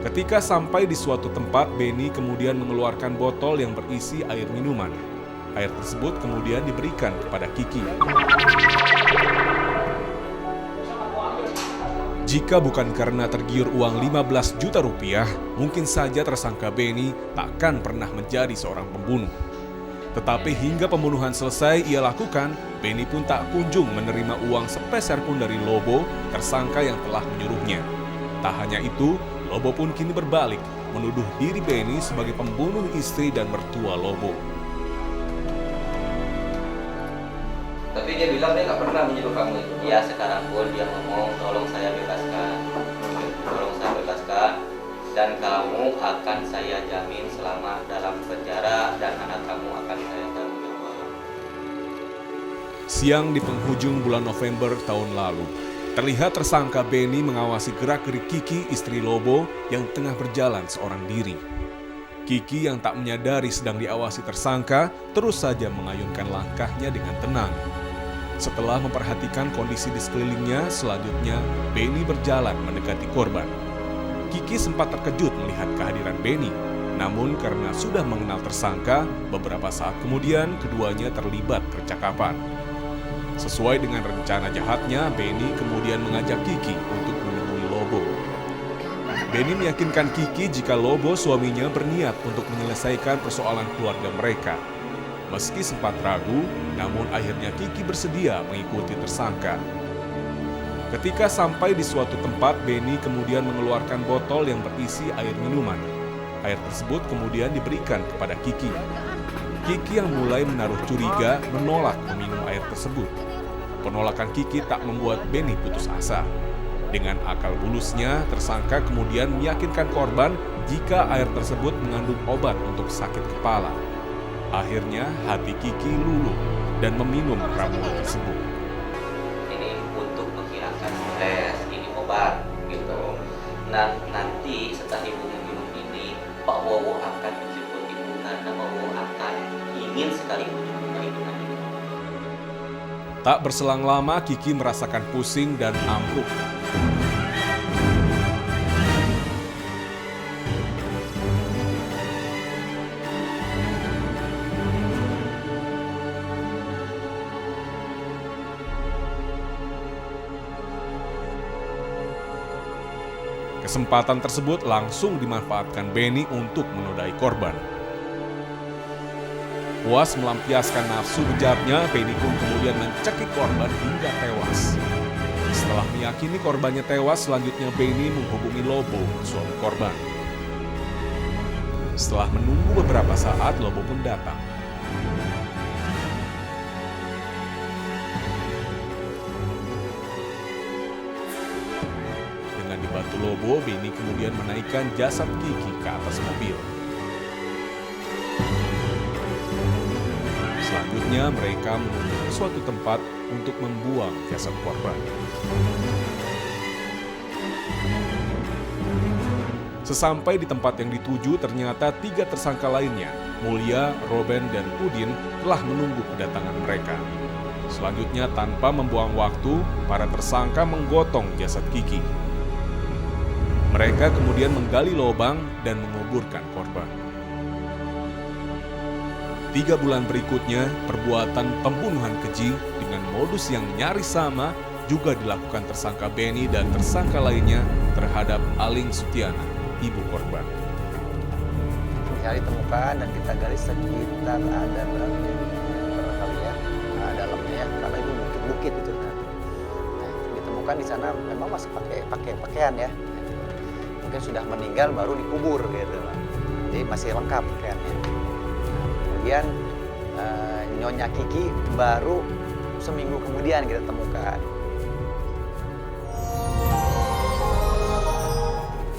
Ketika sampai di suatu tempat, Benny kemudian mengeluarkan botol yang berisi air minuman. Air tersebut kemudian diberikan kepada Kiki. Jika bukan karena tergiur uang 15 juta rupiah, mungkin saja tersangka Benny takkan pernah menjadi seorang pembunuh. Tetapi hingga pembunuhan selesai ia lakukan, Benny pun tak kunjung menerima uang sepeser pun dari Lobo, tersangka yang telah menyuruhnya. Tak hanya itu, Lobo pun kini berbalik, menuduh diri Benny sebagai pembunuh istri dan mertua Lobo. Tapi dia bilang dia nggak pernah menyuruh kamu itu. Ya sekarang pun dia ngomong tolong saya bebaskan. Tolong saya bebaskan. Dan kamu akan saya jamin selama dalam penjara dan anak kamu akan saya tanggung jawab. Siang di penghujung bulan November tahun lalu, terlihat tersangka Benny mengawasi gerak-gerik Kiki, istri Lobo, yang tengah berjalan seorang diri. Kiki yang tak menyadari sedang diawasi tersangka, terus saja mengayunkan langkahnya dengan tenang. Setelah memperhatikan kondisi di sekelilingnya, selanjutnya Benny berjalan mendekati korban. Kiki sempat terkejut melihat kehadiran Benny, namun karena sudah mengenal tersangka, beberapa saat kemudian keduanya terlibat percakapan. Sesuai dengan rencana jahatnya, Benny kemudian mengajak Kiki untuk menemui Lobo. Benny meyakinkan Kiki jika Lobo suaminya berniat untuk menyelesaikan persoalan keluarga mereka. Meski sempat ragu, namun akhirnya Kiki bersedia mengikuti tersangka. Ketika sampai di suatu tempat, Benny kemudian mengeluarkan botol yang berisi air minuman. Air tersebut kemudian diberikan kepada Kiki. Kiki yang mulai menaruh curiga menolak meminum air tersebut. Penolakan Kiki tak membuat Benny putus asa. Dengan akal bulusnya, tersangka kemudian meyakinkan korban jika air tersebut mengandung obat untuk sakit kepala. Akhirnya hati Kiki luluh dan meminum ramuan tersebut. Ini untuk menghilangkan stres, ini obat gitu. Nah nanti setelah ibu minum ini, Pak Wowo akan menjemput ibu karena Pak Wowo akan ingin sekali berjumpa dengan ibu. Tak berselang lama, Kiki merasakan pusing dan ambruk. Kesempatan tersebut langsung dimanfaatkan Benny untuk menodai korban. Puas melampiaskan nafsu bejatnya, Benny pun kemudian mencekik korban hingga tewas. Setelah meyakini korbannya tewas, selanjutnya Benny menghubungi Lobo, suami korban. Setelah menunggu beberapa saat, Lobo pun datang. Dengan dibantu Lobo, Benny kemudian menaikkan jasad Kiki ke atas mobil. Selanjutnya mereka menuju ke suatu tempat untuk membuang jasad korban. Sesampai di tempat yang dituju, ternyata 3 tersangka lainnya, Mulia, Roben, dan Udin, telah menunggu kedatangan mereka. Selanjutnya tanpa membuang waktu, para tersangka menggotong jasad Kiki. Mereka kemudian menggali lubang dan menguburkan korban. 3 bulan berikutnya, perbuatan pembunuhan keji dengan modus yang nyaris sama juga dilakukan tersangka Benny dan tersangka lainnya terhadap Aling Sutiana, ibu korban. Hari ditemukan dan kita gali sekitar ada berapa kali ya, dalamnya ya, karena itu bukit-bukit itu. Nah, ditemukan di sana memang masih pakai pakaian ya. Mungkin sudah meninggal baru dikubur gitu. Jadi masih lengkap pakaiannya. Kemudian Nyonya Kiki baru seminggu kemudian kita temukan.